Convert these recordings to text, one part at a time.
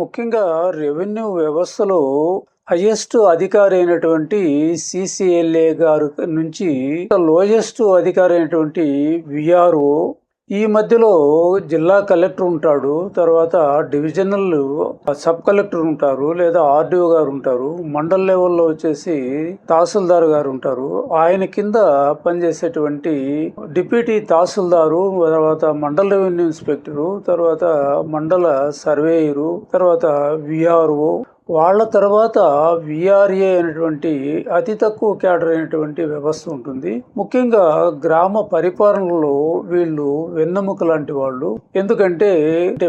ముఖ్యంగా రెవెన్యూ వ్యవస్థలో హైయెస్ట్ అధికారి అయినటువంటి సిసిఎల్ఏ గారు నుంచి లోయెస్ట్ అధికారి అయినటువంటి విఆర్ఓ, ఈ మధ్యలో జిల్లా కలెక్టర్ ఉంటాడు, తర్వాత డివిజనల్ సబ్ కలెక్టర్ ఉంటారు, లేదా ఆర్డీఓ గారు ఉంటారు, మండల్ లెవెల్లో వచ్చేసి తహసీల్దార్ గారు ఉంటారు. ఆయన కింద పనిచేసేటువంటి డిప్యూటీ తహసీల్దారు, తర్వాత మండల రెవెన్యూ ఇన్స్పెక్టరు, తర్వాత మండల సర్వేయరు, తర్వాత విఆర్ఓ, వాళ్ళ తర్వాత విఆర్ఏ అనేటువంటి అతి తక్కువ క్యాడర్ అయినటువంటి వ్యవస్థ ఉంటుంది. ముఖ్యంగా గ్రామ పరిపాలనలో వీళ్ళు వెన్నెముక లాంటి వాళ్ళు. ఎందుకంటే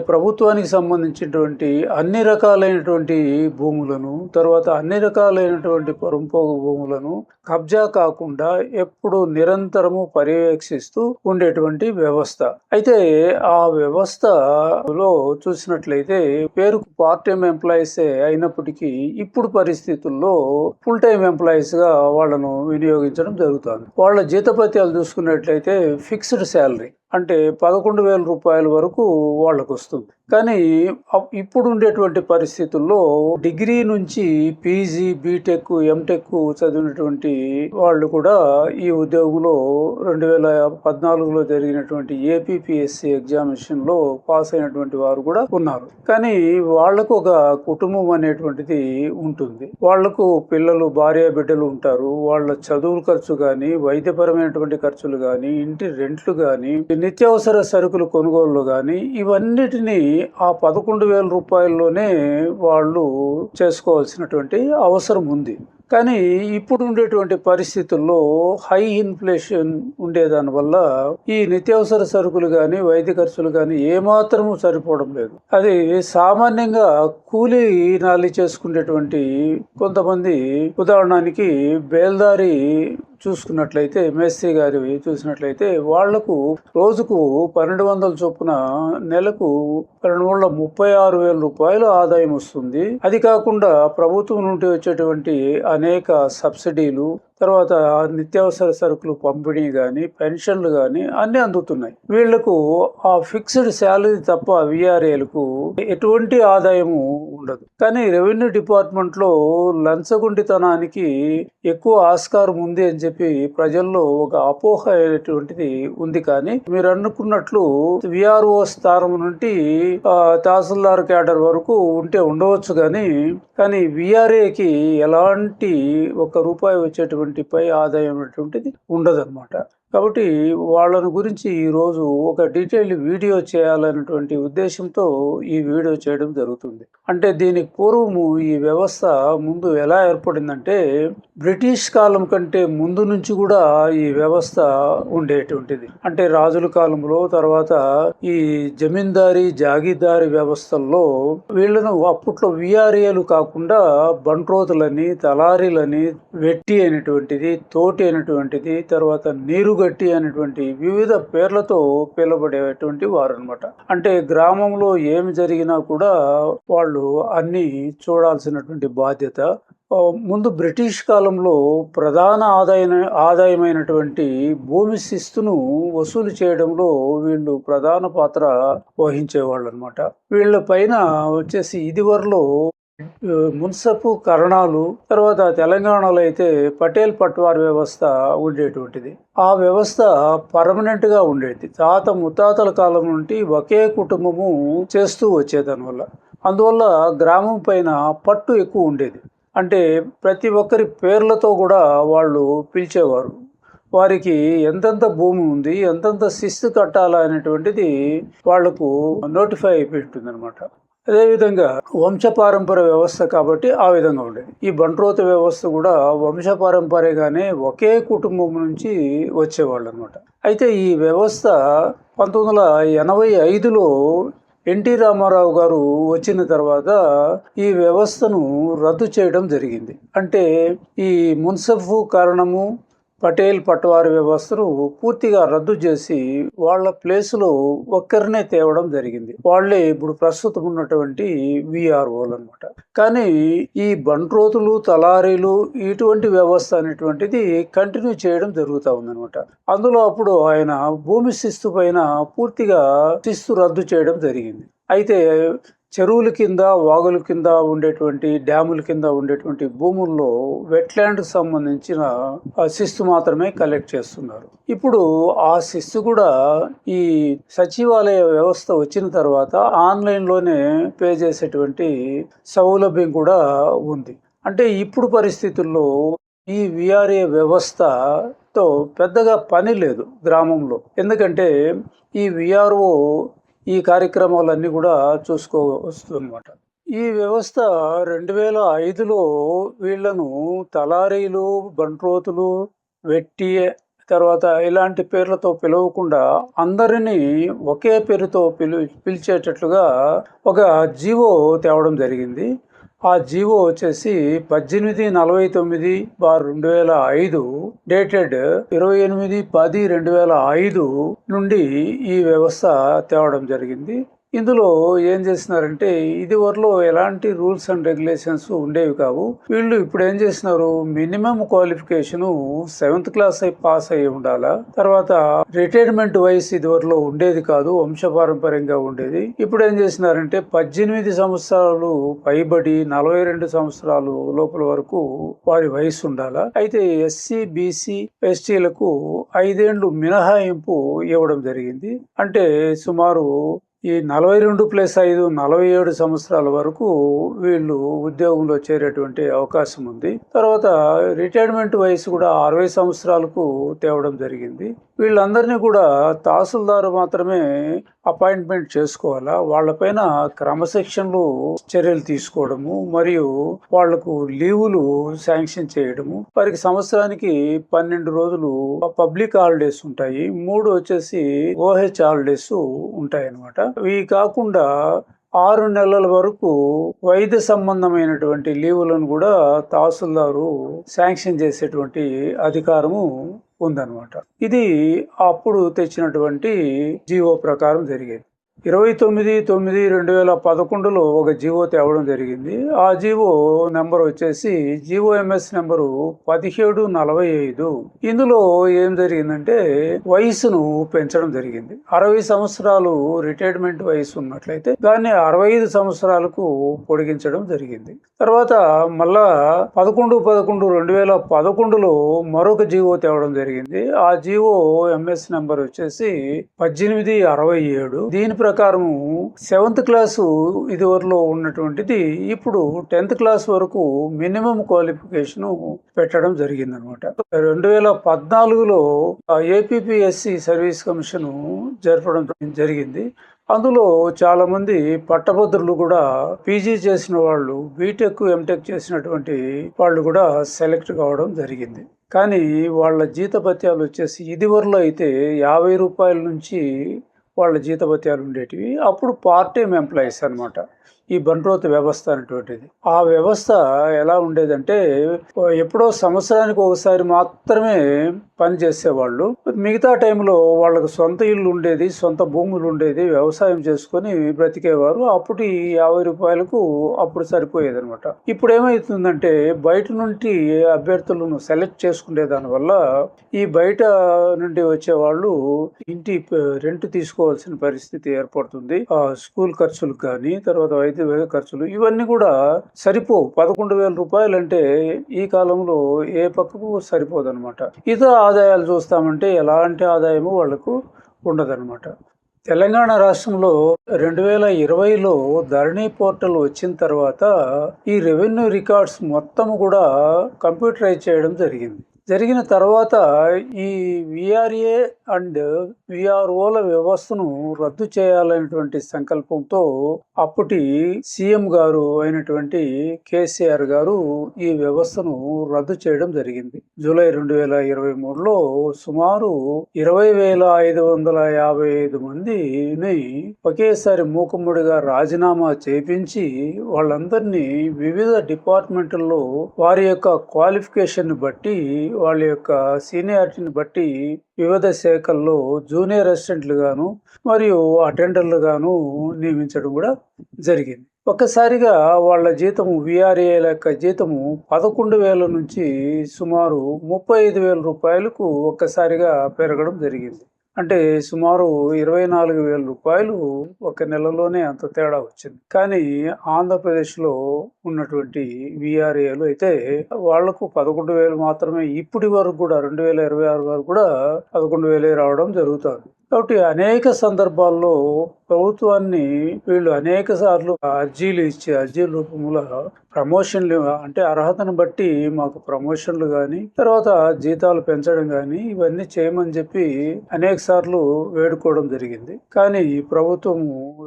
ప్రభుత్వానికి సంబంధించినటువంటి అన్ని రకాలైనటువంటి భూములను, తర్వాత అన్ని రకాలైనటువంటి పరంపోగు భూములను కబ్జా కాకుండా ఎప్పుడు నిరంతరము పర్యవేక్షిస్తూ ఉండేటువంటి వ్యవస్థ. అయితే ఆ వ్యవస్థలో చూసినట్లయితే పేరుకు పార్ట్ టైం ఎంప్లాయీసే అయినప్పటికీ ఇప్పుడు పరిస్థితుల్లో ఫుల్ టైం ఎంప్లాయీస్ గా వాళ్ళను వినియోగించడం జరుగుతుంది. వాళ్ళ జీతభత్యాలు చూసుకున్నట్లయితే ఫిక్స్డ్ శాలరీ అంటే 11,000 రూపాయల వరకు వాళ్ళకు వస్తుంది. కానీ ఇప్పుడు ఉండేటువంటి పరిస్థితుల్లో డిగ్రీ నుంచి పీజీ, బీటెక్, ఎంటెక్ చదివినటువంటి వాళ్ళు కూడా ఈ ఉద్యోగంలో 2014లో జరిగినటువంటి ఏపీపీఎస్సీ ఎగ్జామినేషన్ లో పాస్ అయినటువంటి వారు కూడా ఉన్నారు. కానీ వాళ్లకు ఒక కుటుంబం అనేటువంటిది ఉంటుంది. వాళ్లకు పిల్లలు, భార్య, బిడ్డలు ఉంటారు. వాళ్ళ చదువుల ఖర్చు కానీ, వైద్యపరమైనటువంటి ఖర్చులు కానీ, ఇంటి రెంట్లు కానీ, నిత్యావసర సరుకులు కొనుగోలు కానీ, ఇవన్నిటినీ ఆ 11,000 రూపాయల్లోనే వాళ్ళు చేసుకోవాల్సినటువంటి అవసరం ఉంది. కానీ ఇప్పుడు ఉండేటువంటి పరిస్థితుల్లో హై ఇన్ఫ్లేషన్ ఉండేదాని వల్ల ఈ నిత్యావసర సరుకులు కానీ, వైద్య ఖర్చులు కానీ ఏమాత్రము సరిపోవడం లేదు. అది సామాన్యంగా కూలీ నాలి చేసుకునేటువంటి కొంతమంది, ఉదాహరణకి బేల్దారి చూసుకున్నట్లయితే, మేస్త్రి గారి చూసినట్లయితే వాళ్లకు రోజుకు 1,200 చొప్పున నెలకు 236,000 రూపాయలు ఆదాయం వస్తుంది. అది కాకుండా ప్రభుత్వం నుండి వచ్చేటువంటి అనేక సబ్సిడీలు, తర్వాత నిత్యావసర సరుకులు పంపిణీ కానీ, పెన్షన్లు కానీ అన్నీ అందుతున్నాయి. వీళ్లకు ఆ ఫిక్స్డ్ శాలరీ తప్ప విఆర్ఏలకు ఎటువంటి ఆదాయము ఉండదు. కానీ రెవెన్యూ డిపార్ట్మెంట్ లో లంచగొండితనానికి ఎక్కువ ఆస్కారం ఉంది అని చెప్పి ప్రజల్లో ఒక అపోహ అనేటువంటిది ఉంది. కానీ మీరు అనుకున్నట్లు విఆర్ఓ స్థానం నుండి తహసీల్దార్ క్యాడర్ వరకు ఉంటే ఉండవచ్చు. కానీ విఆర్ఏకి ఎలాంటి ₹1 వచ్చేటువంటి పై ఆదాయం అనేటువంటిది ఉండదన్నమాట. కాబట్టి వాళ్ళని గురించి ఈరోజు ఒక డీటెయిల్డ్ వీడియో చేయాలనేటువంటి ఉద్దేశంతో ఈ వీడియో చేయడం జరుగుతుంది. అంటే దీనికి పూర్వము ఈ వ్యవస్థ ముందు ఎలా ఏర్పడిందంటే, బ్రిటిష్ కాలం కంటే ముందు నుంచి కూడా ఈ వ్యవస్థ ఉండేటువంటిది. అంటే రాజుల కాలంలో, తర్వాత ఈ జమీందారీ, జాగీర్దారీ వ్యవస్థల్లో వీళ్ళను అప్పట్లో విఆర్ఏలు కాకుండా బంట్రోతులని, తలారీలని, వెట్టి అనేటువంటిది, తోటి అనేటువంటిది, తర్వాత నీరు గట్టి అనేటువంటి వివిధ పేర్లతో పిలువబడేటువంటి వారు అనమాట. అంటే గ్రామంలో ఏమి జరిగినా కూడా వాళ్ళు అన్ని చూడాల్సినటువంటి బాధ్యత. ముందు బ్రిటిష్ కాలంలో ప్రధాన ఆదాయమైనటువంటి భూమి శిస్తును వసూలు చేయడంలో వీళ్ళు ప్రధాన పాత్ర వహించేవాళ్ళు అనమాట. వీళ్ళ పైన వచ్చేసి ఇదివరలో మున్సపు కరణాలు, తర్వాత తెలంగాణలో అయితే పటేల్ పట్వార్ వ్యవస్థ ఉండేటువంటిది. ఆ వ్యవస్థ పర్మనెంట్ గా ఉండేది. తాత ముత్తాతల కాలం నుండి ఒకే కుటుంబము చేస్తూ వచ్చేదానివల్ల, అందువల్ల గ్రామం పైన పట్టు ఎక్కువ ఉండేది. అంటే ప్రతి ఒక్కరి పేర్లతో కూడా వాళ్ళు పిలిచేవారు. వారికి ఎంతెంత భూమి ఉంది, ఎంతెంత శిస్తు కట్టాలా అనేటువంటిది వాళ్లకు నోటిఫై అయిపోయి ఉంటుంది అనమాట. అదేవిధంగా వంశపారంపర్య వ్యవస్థ కాబట్టి ఆ విధంగా ఉండేది. ఈ బంట్రోతు వ్యవస్థ కూడా వంశపారంపర్యగానే ఒకే కుటుంబం నుంచి వచ్చేవాళ్ళు అనమాట. అయితే ఈ వ్యవస్థ 1985లో ఎన్టీ రామారావు గారు వచ్చిన తర్వాత ఈ వ్యవస్థను రద్దు చేయడం జరిగింది. అంటే ఈ మున్సఫ్ కారణము, పటేల్ పట్వారి వ్యవస్థను పూర్తిగా రద్దు చేసి వాళ్ళ ప్లేస్లో ఒక్కరినే తేవడం జరిగింది. వాళ్లే ఇప్పుడు ప్రస్తుతం ఉన్నటువంటి విఆర్ఓలు అనమాట. కానీ ఈ బంట్రోతులు, తలారీలు ఇటువంటి వ్యవస్థ అనేటువంటిది కంటిన్యూ చేయడం జరుగుతూ ఉందన్నమాట. అందులో అప్పుడు ఆయన భూమి శిస్తు పైన పూర్తిగా శిస్తు రద్దు చేయడం జరిగింది. అయితే చెరువుల కింద, వాగుల కింద ఉండేటువంటి, డ్యాముల కింద ఉండేటువంటి భూముల్లో వెట్లాండ్కి సంబంధించిన శిస్తు మాత్రమే కలెక్ట్ చేస్తున్నారు. ఇప్పుడు ఆ శిస్తు కూడా ఈ సచివాలయ వ్యవస్థ వచ్చిన తర్వాత ఆన్లైన్లోనే పే చేసేటువంటి సౌలభ్యం కూడా ఉంది. అంటే ఇప్పుడు పరిస్థితుల్లో ఈ విఆర్ఏ వ్యవస్థతో పెద్దగా పని లేదు గ్రామంలో. ఎందుకంటే ఈ విఆర్ఓ ఈ కార్యక్రమాలన్నీ కూడా చూసుకోవస్తుందన్నమాట. ఈ వ్యవస్థ 2005లో వీళ్లను తలారీలు, బంట్రోతులు, వెట్టి, తర్వాత ఇలాంటి పేర్లతో పిలవకుండా అందరినీ ఒకే పేరుతో పిలిచేటట్లుగా ఒక జీవో తేవడం జరిగింది. ఆ జీవో వచ్చేసి 1849/2005 డేటెడ్ 28/10/2005 నుండి ఈ వ్యవస్థ తేవడం జరిగింది. ఇందులో ఏం చేస్తున్నారంటే ఇదివరలో ఎలాంటి రూల్స్ అండ్ రెగ్యులేషన్స్ ఉండేవి కావు. వీళ్ళు ఇప్పుడు ఏం చేస్తున్నారు, minimum qualification 7th class pass అయ్యి ఉండాలా. తర్వాత రిటైర్మెంట్ వయసు ఇదివరలో ఉండేది కాదు, వంశపారంపర్యంగా ఉండేది. ఇప్పుడు ఏం చేస్తున్నారంటే 18 సంవత్సరాలు పైబడి 42 సంవత్సరాలు లోపల వరకు వారి వయసు ఉండాలా. అయితే ఎస్సీ, బీసీ, ఎస్టీలకు 5 ఏళ్లు మినహాయింపు ఇవ్వడం జరిగింది. అంటే సుమారు ఈ 42+5 47 సంవత్సరాల వరకు వీళ్ళు ఉద్యోగంలో చేరేటువంటి అవకాశం ఉంది. తర్వాత రిటైర్మెంట్ వయసు కూడా 60 సంవత్సరాలకు తేవడం జరిగింది. వీళ్ళందరినీ కూడా తహసీల్దారు మాత్రమే అపాయింట్మెంట్ చేసుకోవాలా. వాళ్ళపైన క్రమశిక్షణలు చర్యలు తీసుకోవడము, మరియు వాళ్లకు లీవులు శాంక్షన్ చేయడము. వారికి సంవత్సరానికి 12 రోజులు పబ్లిక్ హాలిడేస్ ఉంటాయి, 3 వచ్చేసి ఓహెచ్ హాలిడేస్ ఉంటాయి అన్నమాట. ఇవి కాకుండా 6 నెలల వరకు వైద్య సంబంధమైనటువంటి లీవులను కూడా తహసీల్దారు శాంక్షన్ చేసేటువంటి అధికారము ఉందన్నమాట. ఇది అప్పుడు తెచ్చినటువంటి జీవో ప్రకారం జరిగేది. 29/9/2011లో ఒక జీవో తేవడం జరిగింది. ఆ జీవో నెంబర్ వచ్చేసి జీవోఎంఎస్ నెంబరు 1745. ఇందులో ఏం జరిగిందంటే వయసును పెంచడం జరిగింది. 60 సంవత్సరాలు రిటైర్మెంట్ వయసు ఉన్నట్లయితే దాన్ని 65 సంవత్సరాలకు పొడిగించడం జరిగింది. తర్వాత మళ్ళా 11/11/2011లో మరొక జీవో తేవడం జరిగింది. ఆ జీవో ఎంఎస్ నెంబర్ వచ్చేసి 1867. దీని ప్రకారము 7th క్లాసు ఇదివరలో ఉన్నటువంటిది ఇప్పుడు 10th క్లాస్ వరకు మినిమం క్వాలిఫికేషన్ పెట్టడం జరిగిందనమాట. 2014లో ఏపీపీఎస్సి సర్వీస్ కమిషన్ జరపడం జరిగింది. అందులో చాలా మంది పట్టభద్రులు కూడా, పీజీ చేసిన వాళ్ళు, బీటెక్, ఎంటెక్ చేసినటువంటి వాళ్ళు కూడా సెలెక్ట్ కావడం జరిగింది. కానీ వాళ్ళ జీతభత్యాలు వచ్చేసి ఇదివరలో అయితే 50 రూపాయల నుంచి వాళ్ళ జీతభత్యాలు ఉండేటివి. అప్పుడు పార్ట్ టైం ఎంప్లాయీస్ అనమాట ఈ బంట్రోతు వ్యవస్థ అనేటువంటిది. ఆ వ్యవస్థ ఎలా ఉండేదంటే ఎప్పుడో సంవత్సరానికి ఒకసారి మాత్రమే పని చేసేవాళ్ళు. మిగతా టైంలో వాళ్ళకు సొంత ఇల్లు ఉండేది, సొంత భూములు ఉండేది, వ్యవసాయం చేసుకొని బ్రతికేవారు. అప్పుడు ఈ 50 రూపాయలకు అప్పుడు సరిపోయేది అనమాట. ఇప్పుడు ఏమవుతుందంటే బయట నుండి అభ్యర్థులను సెలెక్ట్ చేసుకునే దానివల్ల ఈ బయట నుండి వచ్చేవాళ్ళు ఇంటి రెంట్ తీసుకోవాల్సిన పరిస్థితి ఏర్పడుతుంది. స్కూల్ ఖర్చులు కానీ, తర్వాత వైద్య ఖర్చులు, ఇవన్నీ కూడా సరిపోవు. 11,000 రూపాయలు అంటే ఈ కాలంలో ఏ పక్కకు సరిపోదన్నమాట. ఇతర ఆదాయాలు చూస్తామంటే ఎలాంటి ఆదాయము వాళ్లకు ఉండదన్నమాట. తెలంగాణ రాష్ట్రంలో 2020లో ధరణి పోర్టల్ వచ్చిన తర్వాత ఈ రెవెన్యూ రికార్డ్స్ మొత్తం కూడా కంప్యూటరైజ్ చేయడం జరిగిన తర్వాత ఈ విఆర్ఏ అండ్ విఆర్ఓల వ్యవస్థను రద్దు చేయాలనేటువంటి సంకల్పంతో అప్పటి సీఎం గారు అయినటువంటి కేసీఆర్ గారు ఈ వ్యవస్థను రద్దు చేయడం జరిగింది. జూలై 2023లో సుమారు 20,555 మందిని ఒకేసారి మూకుమ్మడిగా రాజీనామా చేయించి వాళ్ళందరినీ వివిధ డిపార్ట్మెంట్లలో వారి యొక్క క్వాలిఫికేషన్ బట్టి, వాళ్ళ యొక్క సీనియారిటీని బట్టి వివిధ శాఖల్లో జూనియర్ అసిస్టెంట్లు గాను మరియు అటెండర్లు గాను నియమించడం కూడా జరిగింది. ఒక్కసారిగా వాళ్ళ జీతము, విఆర్ఏ యొక్క జీతము 11,000 నుంచి సుమారు 35,000 రూపాయలకు ఒక్కసారిగా పెరగడం జరిగింది. అంటే సుమారు 24,000 రూపాయలు ఒక నెలలోనే అంత తేడా వచ్చింది. కానీ ఆంధ్రప్రదేశ్‌లో ఉన్నటువంటి వీఆర్ఏలు అయితే వాళ్లకు 11,000 మాత్రమే ఇప్పటి వరకు కూడా 2026 వరకు కూడా 11,000 రావడం జరుగుతుంది. కాబట్టి అనేక సందర్భాల్లో ప్రభుత్వాన్ని వీళ్ళు అనేక సార్లు అర్జీలు ఇచ్చి అర్జీ రూపంలో ప్రమోషన్లు అంటే అర్హతను బట్టి మాకు ప్రమోషన్లు కానీ తర్వాత జీతాలు పెంచడం కానీ ఇవన్నీ చేయమని చెప్పి అనేక సార్లు వేడుకోవడం జరిగింది. కానీ ప్రభుత్వం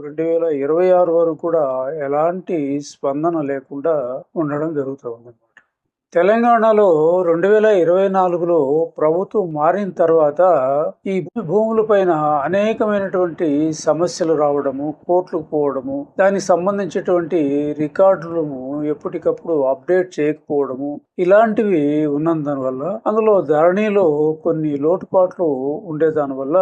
2026 వరకు కూడా ఎలాంటి స్పందన లేకుండా ఉండడం జరుగుతుంది. తెలంగాణలో 2024లో ప్రభుత్వం మారిన తర్వాత ఈ భూములపైన అనేకమైనటువంటి సమస్యలు రావడము, కోర్టులకు పోవడము, దానికి సంబంధించినటువంటి రికార్డులను ఎప్పటికప్పుడు అప్డేట్ చేయకపోవడము, ఇలాంటివి ఉన్నందున వల్ల అందులో ధరణిలో కొన్ని లోటుపాట్లు ఉండేదాని వల్ల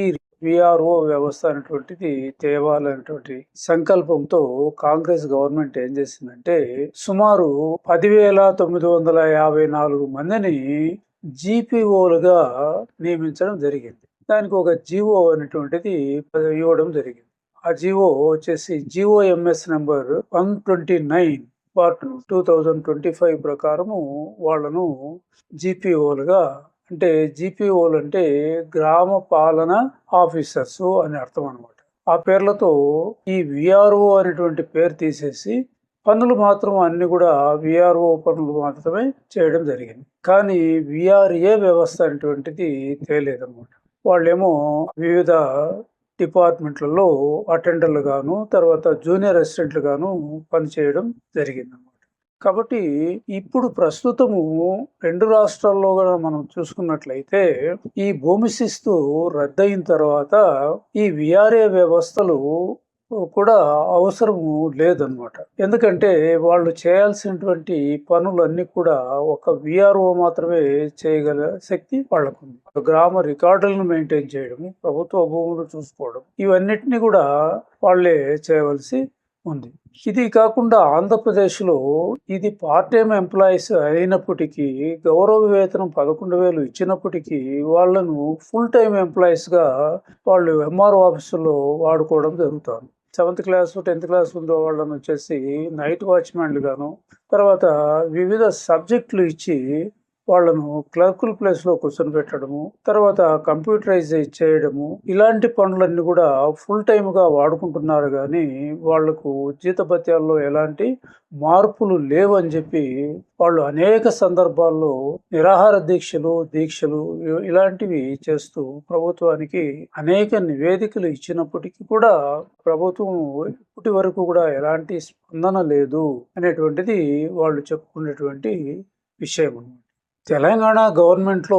ఈ విఆర్ఓ వ్యవస్థ అనేటువంటిది తేవాలనేటువంటి సంకల్పంతో కాంగ్రెస్ గవర్నమెంట్ ఏం చేసిందంటే సుమారు 10,954 మందిని జీపీఓలుగా నియమించడం జరిగింది. దానికి ఒక జీవో అనేటువంటిది ఇవ్వడం జరిగింది. ఆ జీవో వచ్చేసి జీఓఎంఎస్ నెంబర్ 129 పార్ట్ 2025 ప్రకారము వాళ్లను జీపీఓలుగా అంటే జీపీఓలు అంటే గ్రామ పాలన ఆఫీసర్స్ అని అర్థం అనమాట. ఆ పేర్లతో ఈ విఆర్ఓ అనేటువంటి పేరు తీసేసి పనులు మాత్రం అన్ని కూడా విఆర్ఓ పనులు మాత్రమే చేయడం జరిగింది. కానీ విఆర్ఏ వ్యవస్థ అనేటువంటిది తేలేదన్నమాట. వాళ్ళేమో వివిధ డిపార్ట్మెంట్లలో అటెండర్లు గాను తర్వాత జూనియర్ అసిస్టెంట్లు గాను పనిచేయడం జరిగింది. కాబట్టి ఇప్పుడు ప్రస్తుతము 2 రాష్ట్రాల్లో కూడా మనం చూసుకున్నట్లయితే ఈ భూమి శిస్తు రద్దయిన తర్వాత ఈ విఆర్ఏ వ్యవస్థలు కూడా అవసరము లేదన్నమాట. ఎందుకంటే వాళ్ళు చేయాల్సినటువంటి పనులన్నీ కూడా ఒక విఆర్ఓ మాత్రమే చేయగల శక్తి వాళ్ళకుంది. గ్రామ రికార్డులను మెయింటైన్ చేయడం, ప్రభుత్వ భూములు చూసుకోవడం, ఇవన్నిటిని కూడా వాళ్ళే చేయవలసి ఉంది. ఇది కాకుండా ఆంధ్రప్రదేశ్లో ఇది పార్ట్ టైం ఎంప్లాయీస్ అయినప్పటికీ గౌరవ వేతనం 11,000 ఇచ్చినప్పటికీ వాళ్ళను ఫుల్ టైం ఎంప్లాయీస్ గా వాళ్ళు ఎంఆర్ఓ ఆఫీసులో వాడుకోవడం జరుగుతుంది. 7th క్లాస్ 10th క్లాస్ ఉందో వాళ్ళని వచ్చేసి నైట్ వాచ్మెన్లు గాను తర్వాత వివిధ సబ్జెక్టులు ఇచ్చి వాళ్ళను క్లర్కుల ప్లేస్ లో కూర్చొని పెట్టడము, తర్వాత కంప్యూటరైజ్ చేయడము, ఇలాంటి పనులన్నీ కూడా ఫుల్ టైమ్ గా వాడుకుంటున్నారు. కానీ వాళ్లకు జీతభత్యాల్లో ఎలాంటి మార్పులు లేవు అని చెప్పి వాళ్ళు అనేక సందర్భాల్లో నిరాహార దీక్షలు ఇలాంటివి చేస్తూ ప్రభుత్వానికి అనేక నివేదికలు ఇచ్చినప్పటికీ కూడా ప్రభుత్వం ఇప్పటి వరకు కూడా ఎలాంటి స్పందన లేదు అనేటువంటిది వాళ్ళు చెప్పుకునేటువంటి విషయం. తెలంగాణ గవర్నమెంట్లో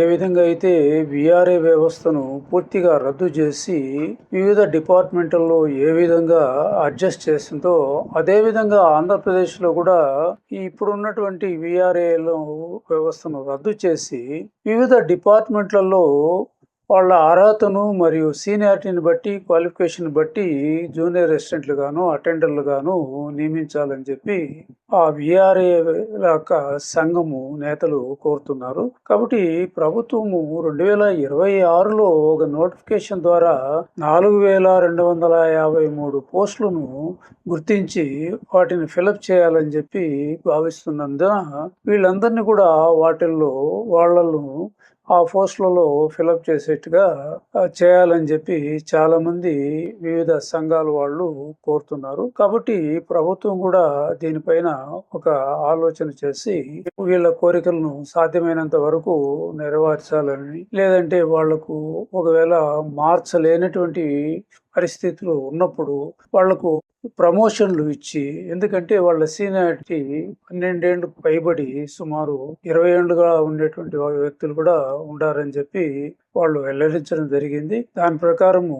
ఏ విధంగా అయితే విఆర్ఏ వ్యవస్థను పూర్తిగా రద్దు చేసి వివిధ డిపార్ట్మెంట్లలో ఏ విధంగా అడ్జస్ట్ చేసిందో అదేవిధంగా ఆంధ్రప్రదేశ్లో కూడా ఇప్పుడు ఉన్నటువంటి విఆర్ఏలో వ్యవస్థను రద్దు చేసి వివిధ డిపార్ట్మెంట్లలో వాళ్ళ అర్హతను మరియు సీనియారిటీని బట్టి క్వాలిఫికేషన్ బట్టి జూనియర్ అసిస్టెంట్లు గాను అటెండర్లు గాను నియమించాలని చెప్పి ఆ విఆర్ఏ సంఘము నేతలు కోరుతున్నారు. కాబట్టి ప్రభుత్వము 2026లో ఒక నోటిఫికేషన్ ద్వారా 4,253 పోస్టులను గుర్తించి వాటిని ఫిలప్ చేయాలని చెప్పి భావిస్తున్నందున వీళ్ళందరినీ కూడా వాటిల్లో వాళ్ళను ఆ పోస్టులలో ఫిలప్ చేసేట్టుగా చేయాలని చెప్పి చాలా మంది వివిధ సంఘాల వాళ్ళు కోరుతున్నారు. కాబట్టి ప్రభుత్వం కూడా దీనిపైన ఒక ఆలోచన చేసి వీళ్ళ కోరికలను సాధ్యమైనంత వరకు నెరవేర్చాలని, లేదంటే వాళ్లకు ఒకవేళ మార్చలేనటువంటి పరిస్థితులు ఉన్నప్పుడు వాళ్లకు ప్రమోషన్లు ఇచ్చి, ఎందుకంటే వాళ్ళ సీనియారిటీ 12 ఏళ్ళు పైబడి సుమారు 20 ఏళ్ళుగా ఉండేటువంటి వ్యక్తులు కూడా ఉండారని చెప్పి వాళ్ళు వెల్లడించడం జరిగింది. దాని ప్రకారము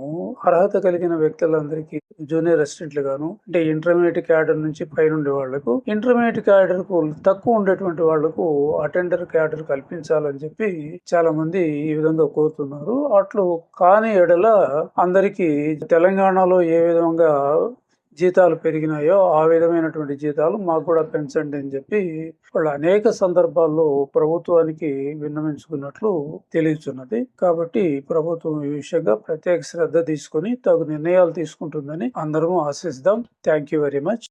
అర్హత కలిగిన వ్యక్తులందరికీ జూనియర్ అసిస్టెంట్లు గాను అంటే ఇంటర్మీడియట్ క్యాడర్ నుంచి పైనుండే వాళ్లకు, ఇంటర్మీడియట్ క్యాడర్ కు తక్కువ ఉండేటువంటి వాళ్లకు అటెండర్ క్యాడర్ కల్పించాలని చెప్పి చాలా మంది ఈ విధంగా కోరుతున్నారు. అట్లు కాని ఎడల అందరికీ తెలంగాణలో ఏ విధంగా జీతాలు పెరిగినాయో ఆ విధమైనటువంటి జీతాలు మాకు కూడా పెంచండి అని చెప్పి వాళ్ళు అనేక సందర్భాల్లో ప్రభుత్వానికి విన్నవించుకున్నట్లు తెలియచున్నది. కాబట్టి ప్రభుత్వం ఈ విషయంగా ప్రత్యేక శ్రద్ధ తీసుకుని తగు నిర్ణయాలు తీసుకుంటుందని అందరం ఆశిస్తాం. Thank you very much.